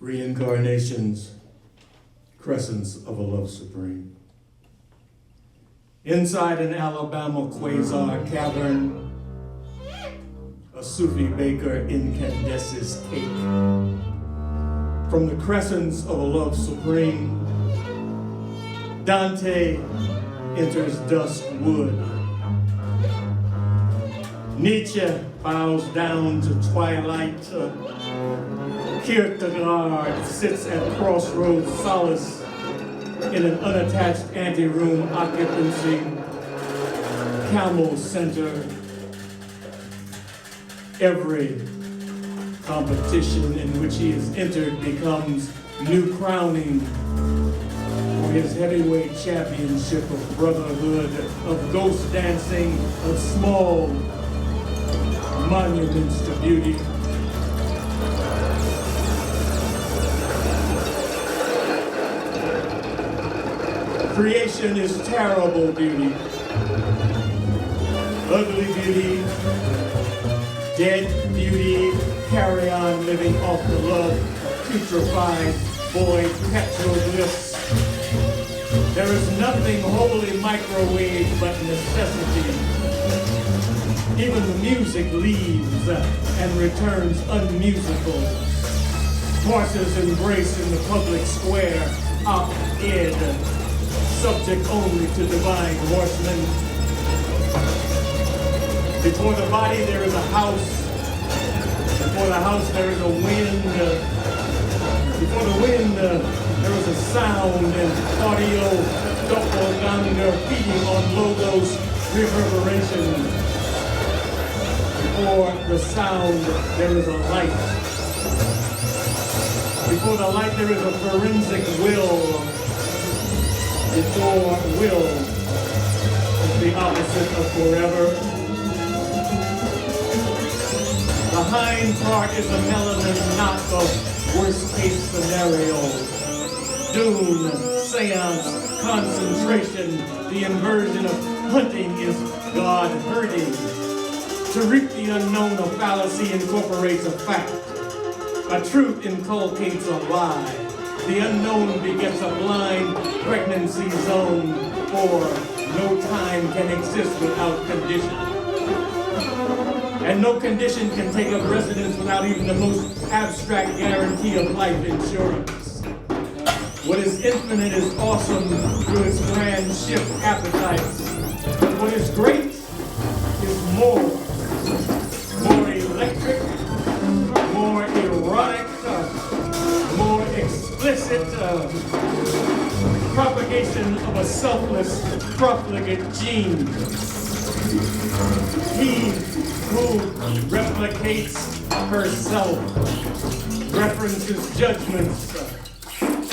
reincarnations, crescents of a love supreme. Inside an Alabama quasar cavern, a Sufi baker incandesces cake. From the crescents of a love supreme, Dante enters dusk wood. Nietzsche bows down to twilight. Kierkegaard sits at crossroads solace in an unattached anteroom occupancy. Camel Center. Every competition in which he is entered becomes new crowning for his heavyweight championship of brotherhood, of ghost dancing, of small monuments to beauty. Creation is terrible beauty, ugly beauty, dead beauty, carry on living off the love, putrefied, void, petroglyphs. There is nothing wholly microwave but necessity. Even the music leaves and returns unmusical. Horses embrace in the public square, op-ed, subject only to divine horsemen. Before the body there is a house. Before the house there is a wind. Before the wind there is a sound and audio doppelganger feeding on logos reverberation. Before the sound there is a light. Before the light there is a forensic will. Before will is the opposite of forever. The hind part is a melanin knot of worst-case scenario. Dune, seance, concentration, the inversion of hunting is God hurting. To reap the unknown, a fallacy incorporates a fact. A truth inculcates a lie. The unknown begets a blind pregnancy zone, for no time can exist without condition. And no condition can take up residence without even the most abstract guarantee of life insurance. What is infinite is awesome through its grand shift appetites. But what is great is more electric, more erotic, more explicit propagation of a selfless profligate gene. He who replicates herself, references judgments,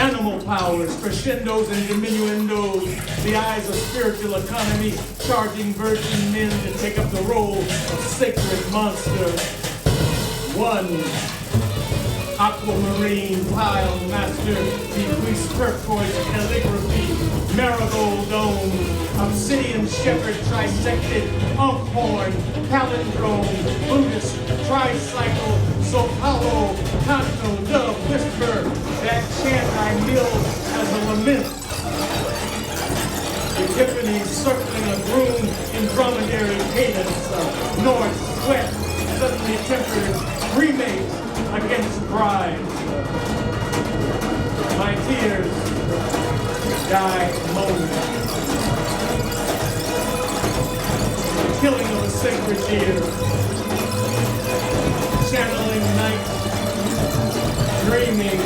animal powers, crescendos and diminuendos, the eyes of spiritual economy, charging virgin men to take up the role of sacred monster. One aquamarine tile master, bequeaths turquoise calligraphy, marigold dome, obsidian shepherd trisected, unkhorn, palindrome, Buddhist, tricycle, sopalo, canto, dove, whisper, that chant I mill as a lament. Epiphany circling a groom in dromedary cadence, north, west, suddenly tempered, remake against pride. My tears die moaning. The killing of a sacred deer. Channeling night. Dreaming.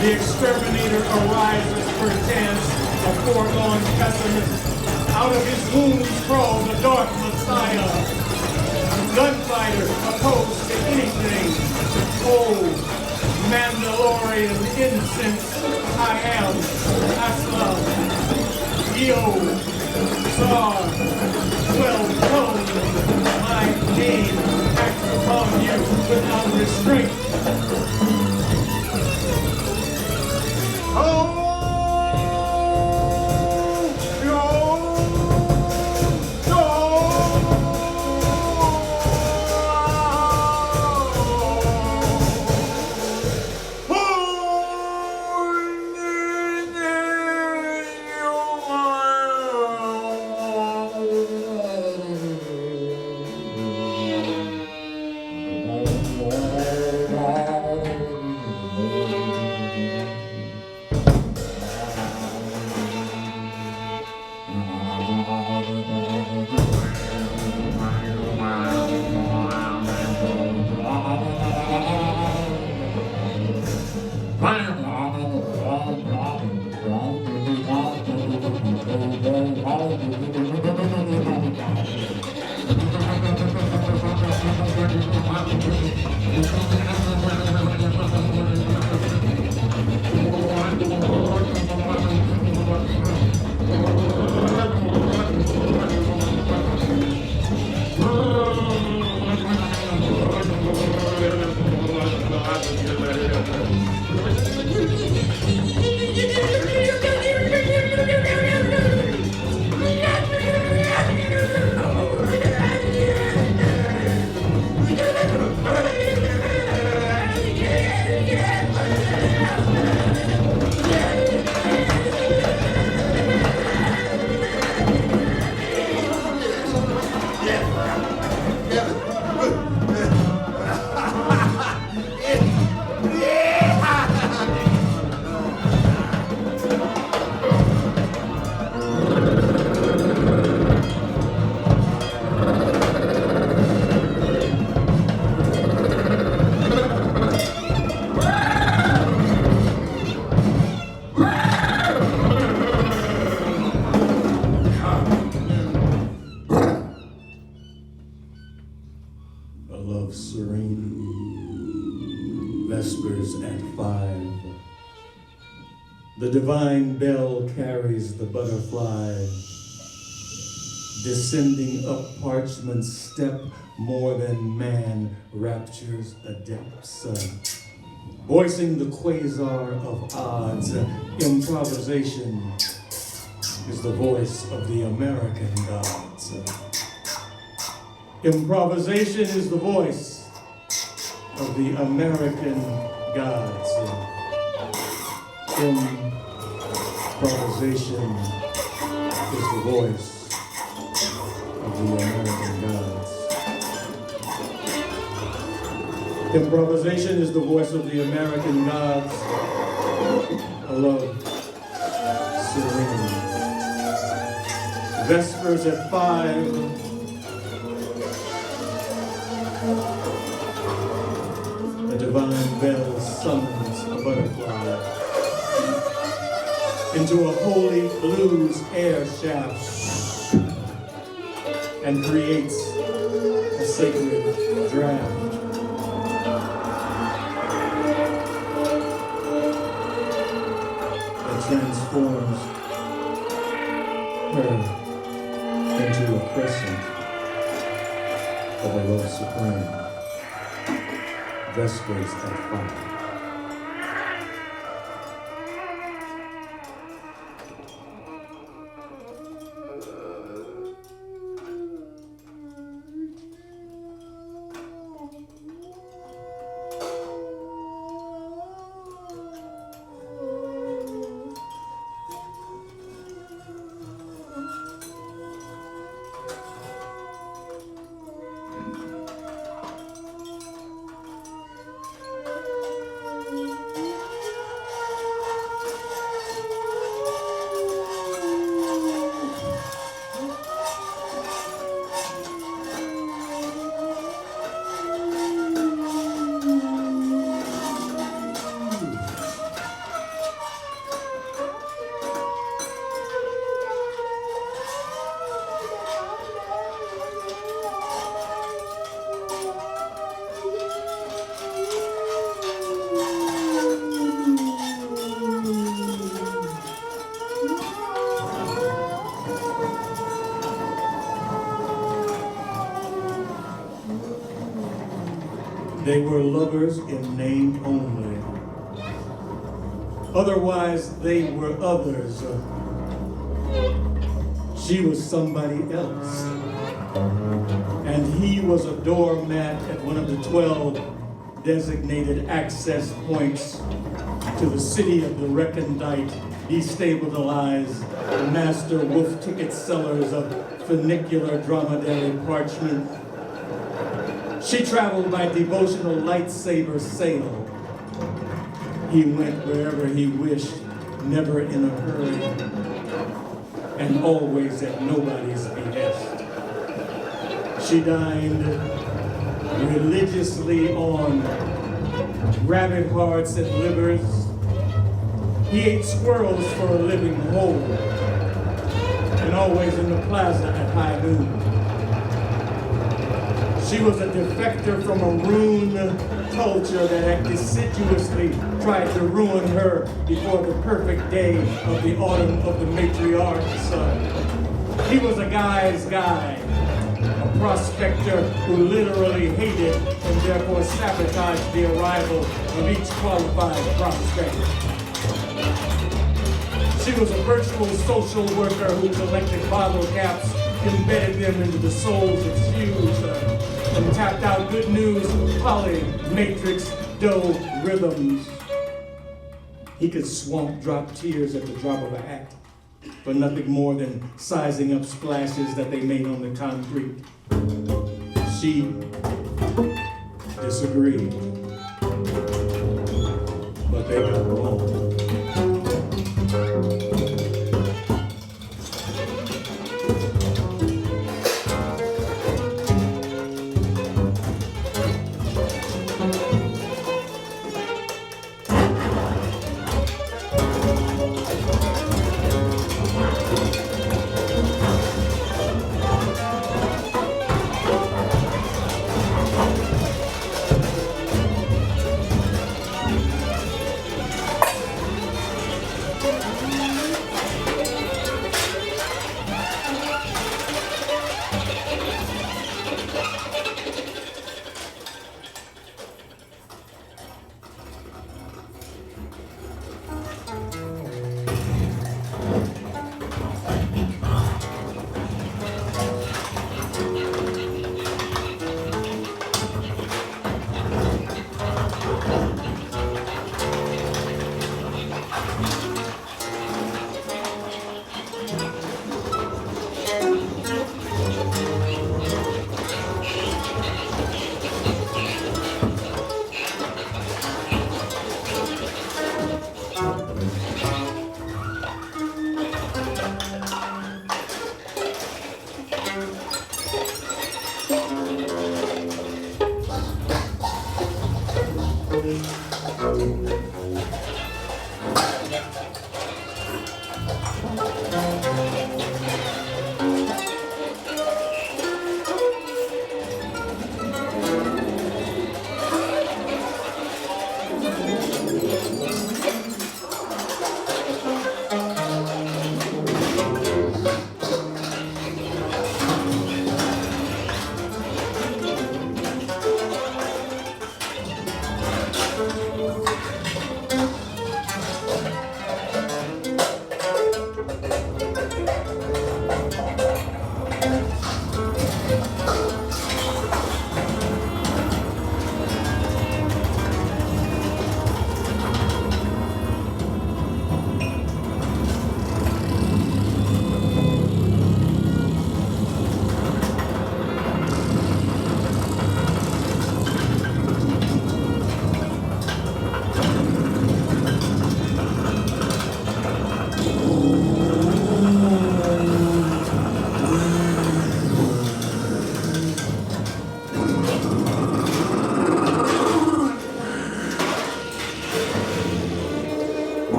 The exterminator arises perchance, a foregone pessimist. Out of his wounds crawls the dark Messiah. Gunfighter opposed to anything. Oh, Mandalorian incense, I am Aslam. Eo, Tsar, 12 tones, my name acts upon you without restraint. Oh! serene. Vespers at 5. The divine bell carries the butterfly, descending up parchment step, more than man raptures a depths, voicing the quasar of odds. Improvisation is the voice of the American gods. Improvisation is the voice of the American gods. Improvisation is the voice of the American gods. Improvisation is the voice of the American gods. I love serene. Vespers at 5. The divine bell summons a butterfly into a holy blues air shaft and creates a sacred draft. That transforms her into a crescent of a love supreme. Vespers at 5. They were lovers in name only. Otherwise, they were others. She was somebody else. And he was a doormat at one of the 12 designated access points to the city of the recondite, destabilized, master wolf ticket sellers of funicular dromedary parchment. She traveled by devotional lightsaber sail. He went wherever he wished, never in a hurry, and always at nobody's behest. She dined religiously on rabbit hearts and livers. He ate squirrels for a living whole, and always in the plaza at high noon. She was a defector from a rune culture that had decidiously tried to ruin her before the perfect day of the autumn of the matriarch's son. He was a guy's guy, a prospector who literally hated and therefore sabotaged the arrival of each qualified prospect. She was a virtual social worker who collected bottle caps, embedded them into the soles of shoes, and tapped out good news, poly, matrix, dough, rhythms. He could swamp drop tears at the drop of a hat, but nothing more than sizing up splashes that they made on the concrete. She disagreed, but they got along.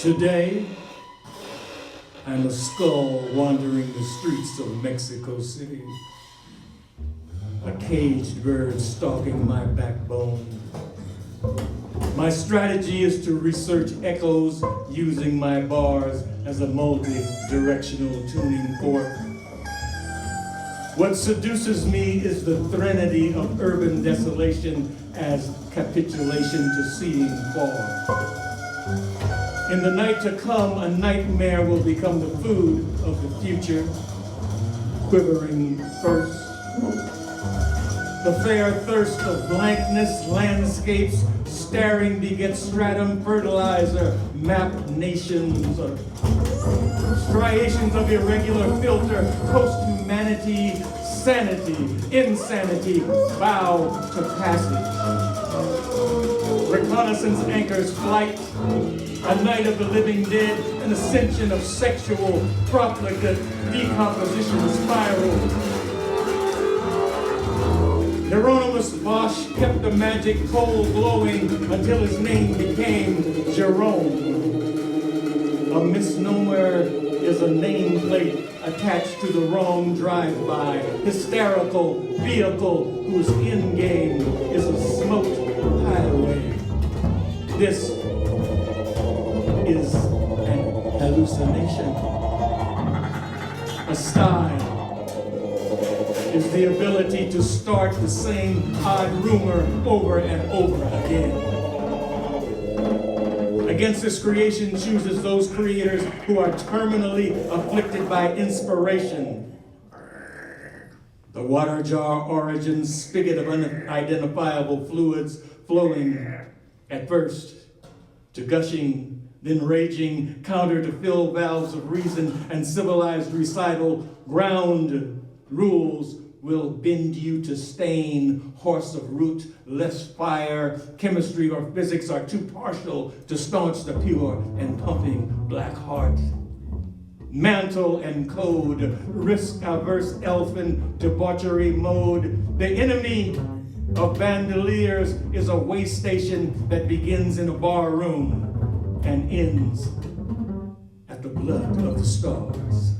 Today, I'm a skull wandering the streets of Mexico City. A caged bird stalking my backbone. My strategy is to research echoes using my bars as a multi-directional tuning fork. What seduces me is the threnody of urban desolation as capitulation to seeing fog. In the night to come, a nightmare will become the food of the future, quivering first. The fair thirst of blankness, landscapes, staring begets stratum fertilizer, map nations, striations of irregular filter, post-humanity, sanity, insanity, bow to passage. Reconnaissance anchors flight, a night of the living dead, an ascension of sexual, profligate, decomposition spiral. Hieronymus Bosch kept the magic coal glowing until his name became Jerome. A misnomer is a nameplate attached to the wrong drive-by, hysterical vehicle whose end game is a smoked highway. This is an hallucination. A style is the ability to start the same odd rumor over and over again. Against this creation chooses those creators who are terminally afflicted by inspiration. The water jar origin spigot of unidentifiable fluids flowing at first to gushing, then raging, counter to fill valves of reason and civilized recital. Ground rules will bend you to stain, horse of root, less fire. Chemistry or physics are too partial to staunch the pure and pumping black heart. Mantle and code, risk-averse elfin debauchery mode. The enemy of bandoliers is a way station that begins in a bar room and ends at the blood of the stars.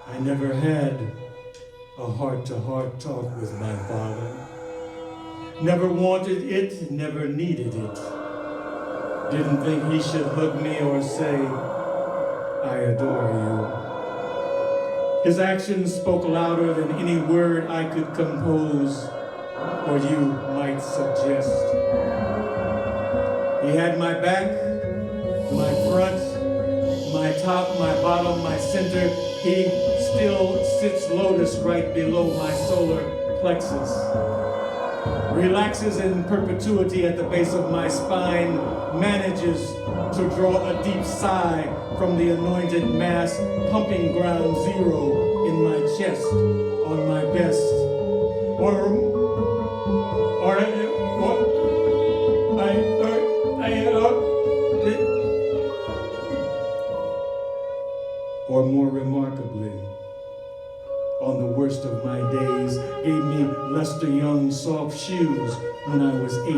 I never had a heart-to-heart talk with my father. Never wanted it, never needed it. Didn't think he should hug me or say, I adore you. His actions spoke louder than any word I could compose or you might suggest. He had my back, my front, my top, my bottom, my center. He still sits lotus right below my solar plexus. Relaxes in perpetuity at the base of my spine, manages to draw a deep sigh from the anointed mass, pumping ground zero in my chest, on my best. Or more remarkably, on the worst of my days, gave me Lester Young soft shoes when I was 8.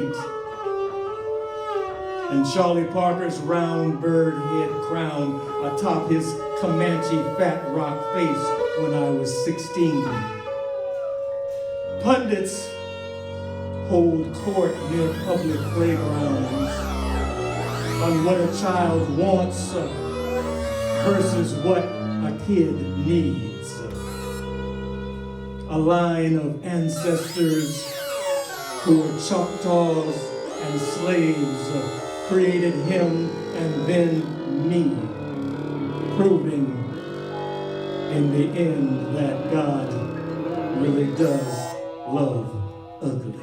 And Charlie Parker's round bird head crown atop his Comanche fat rock face when I was 16. Pundits hold court near public playgrounds on what a child wants versus what a kid needs. A line of ancestors who were Choctaws and slaves created him and then me, proving in the end that God really does love ugly.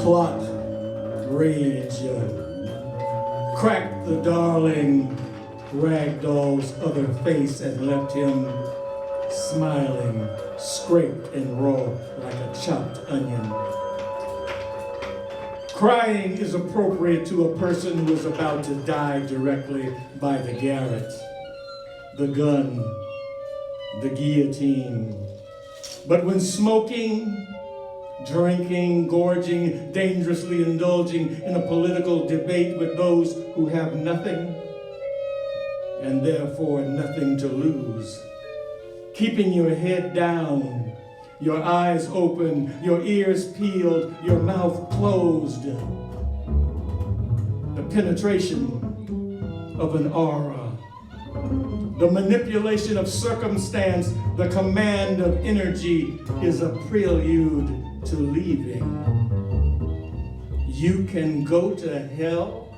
Clot, rage, cracked the darling ragdoll's other face and left him smiling, scraped and raw like a chopped onion. Crying is appropriate to a person who is about to die directly by the garrote, the gun, the guillotine. But when smoking, drinking, gorging, dangerously indulging in a political debate with those who have nothing, and therefore nothing to lose, keeping your head down, your eyes open, your ears peeled, your mouth closed. The penetration of an aura, the manipulation of circumstance, the command of energy is a prelude to leaving. You can go to hell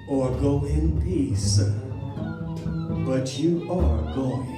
or go in peace, but you are going.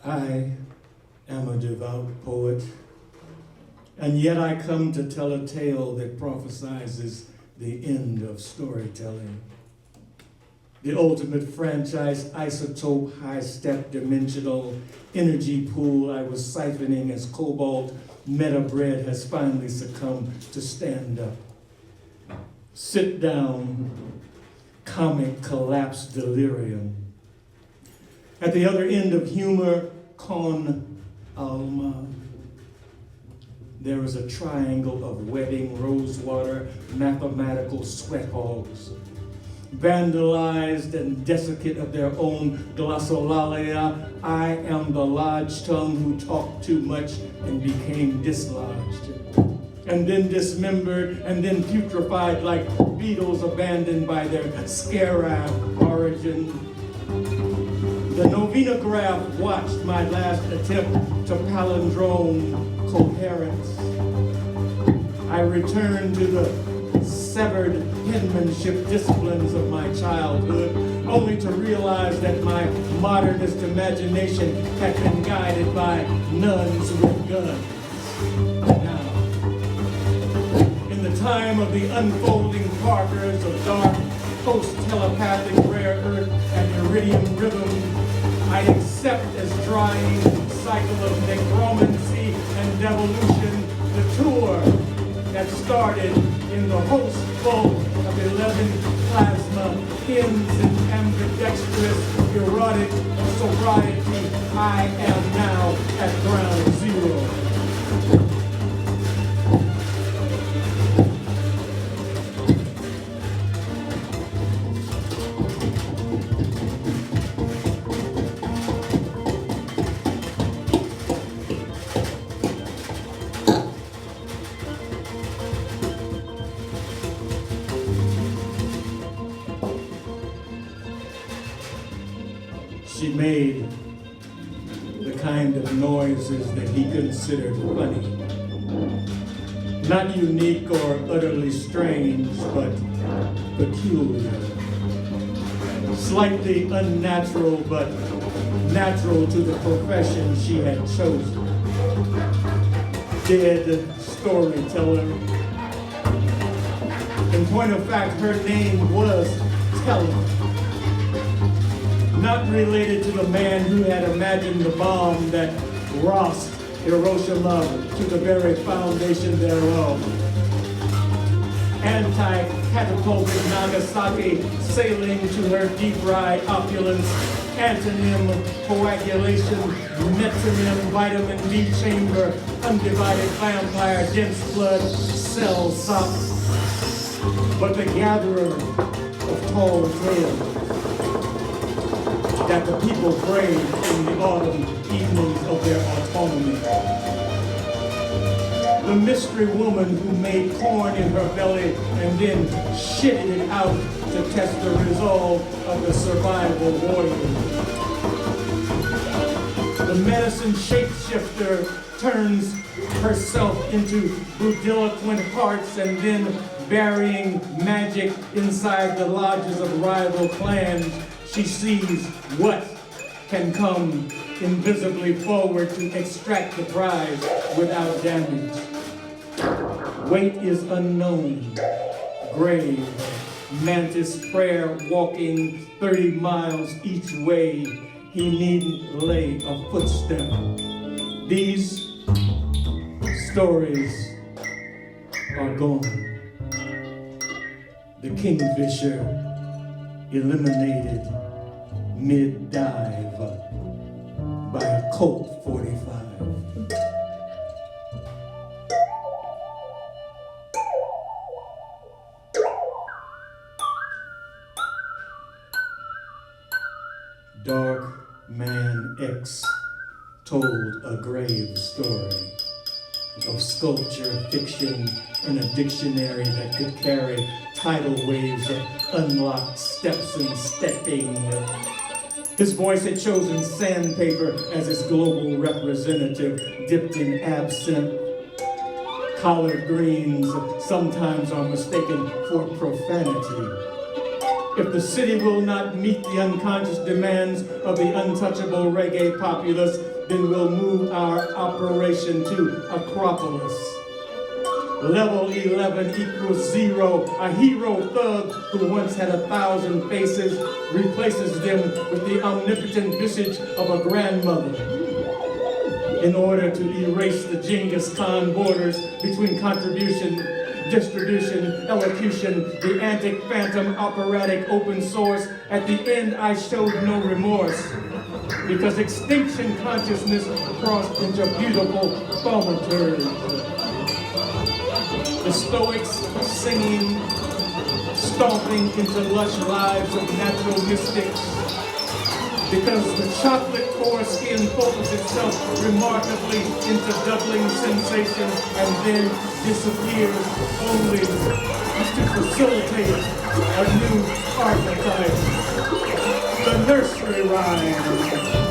I am a devout poet, and yet I come to tell a tale that prophesizes the end of storytelling. The ultimate franchise isotope, high-step dimensional energy pool I was siphoning as cobalt meta bread has finally succumbed to stand up. Sit down, comic collapse delirium. At the other end of humor, con alma, there is a triangle of wedding, rosewater, mathematical sweat hogs, vandalized and desiccate of their own glossolalia. I am the lodge tongue who talked too much and became dislodged, and then dismembered, and then putrefied like beetles abandoned by their scarab origin. The novenograph watched my last attempt to palindrome coherence. I returned to the severed penmanship disciplines of my childhood, only to realize that my modernist imagination had been guided by nuns with guns. Now, in the time of the unfolding Parkers of dark, post-telepathic rare earth and iridium rhythm, I accept as drying cycle of necromancy and devolution the tour that started in the host bowl of 11 plasma hymns and ambidextrous erotic sobriety. I am now at ground zero. She made the kind of noises that he considered funny. Not unique or utterly strange, but peculiar. Slightly unnatural, but natural to the profession she had chosen. Dead storyteller. In point of fact, her name was Teller. Not related to the man who had imagined the bomb that rocked Hiroshima to the very foundation thereof. Anti-catapulted Nagasaki sailing to her deep-fried opulence. Antonym, coagulation, metronym, vitamin D chamber, undivided vampire, dense blood, cell socks. But the gatherer of tall tales that the people braved in the autumn evenings of their autonomy. The mystery woman who made corn in her belly and then shitted it out to test the resolve of the survival warrior. The medicine shapeshifter turns herself into grandiloquent hearts and then burying magic inside the lodges of rival clans, she sees what can come invisibly forward to extract the prize without damage. Weight is unknown, grave, mantis prayer walking 30 miles each way, he needn't lay a footstep. These stories are gone. The kingfisher eliminated mid-dive by a Colt 45. Dark Man X told a grave story of sculpture, fiction, in a dictionary that could carry tidal waves of unlocked steps and stepping. His voice had chosen sandpaper as its global representative, dipped in absinthe. Collard greens sometimes are mistaken for profanity. If the city will not meet the unconscious demands of the untouchable reggae populace, then we'll move our operation to Acropolis. Level 11 equals 0. A hero thug who once had 1,000 faces replaces them with the omnipotent visage of a grandmother. In order to erase the Genghis Khan borders between contribution, distribution, elocution, the antic, phantom, operatic, open source, at the end I showed no remorse. Because extinction consciousness crossed into beautiful thaumaturgy. The Stoics singing, stomping into lush lives of natural mystics. Because the chocolate foreskin focuses itself remarkably into doubling sensation and then disappears only to facilitate a new archetype. The nursery rhyme.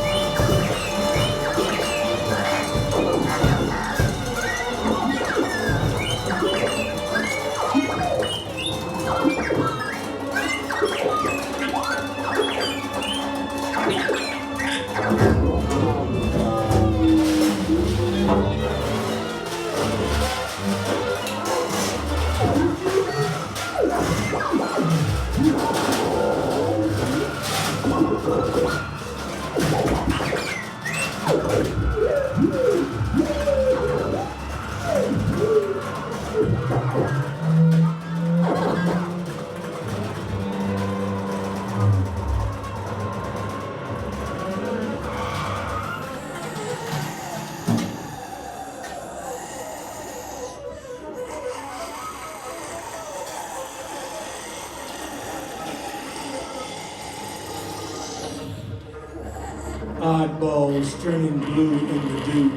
Oddballs turning blue in the dew.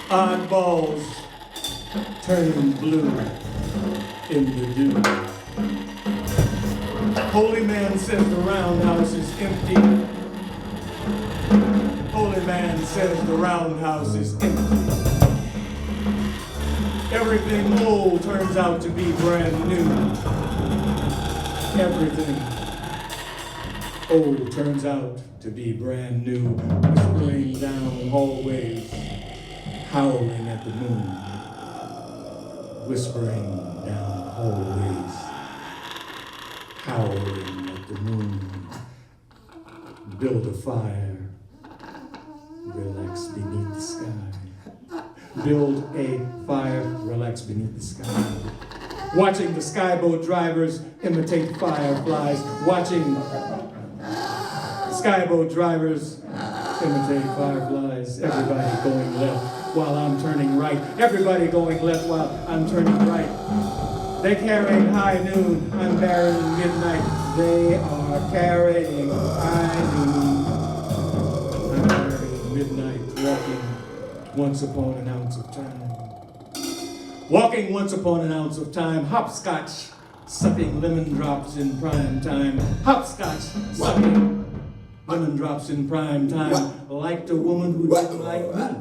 Oddballs turning blue in the dew. Holy man says the roundhouse is empty. Holy man says the roundhouse is empty. Everything old turns out to be brand new. Everything old turns out to be brand new. Whispering down hallways, howling at the moon. Whispering down hallways, howling at the moon. Build a fire, relax beneath the sky. Build a fire, relax beneath the sky. Watching the skyboat drivers imitate fireflies. Watching skyboat drivers imitate fireflies. Everybody going left while I'm turning right. Everybody going left while I'm turning right. They're carrying high noon, I'm bearing midnight. They are carrying high noon, I'm bearing midnight. Walking once upon an ounce of time. Walking once upon an ounce of time. Hopscotch, sucking lemon drops in prime time. Hopscotch, sucking lemon drops in prime time. Like the woman who didn't like me.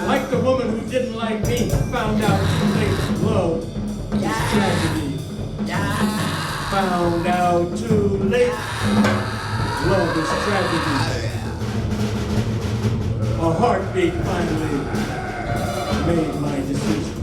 Like the woman who didn't like me. Found out too late. Love is tragedy. Found out too late. Love is tragedy. A heartbeat finally made my decision.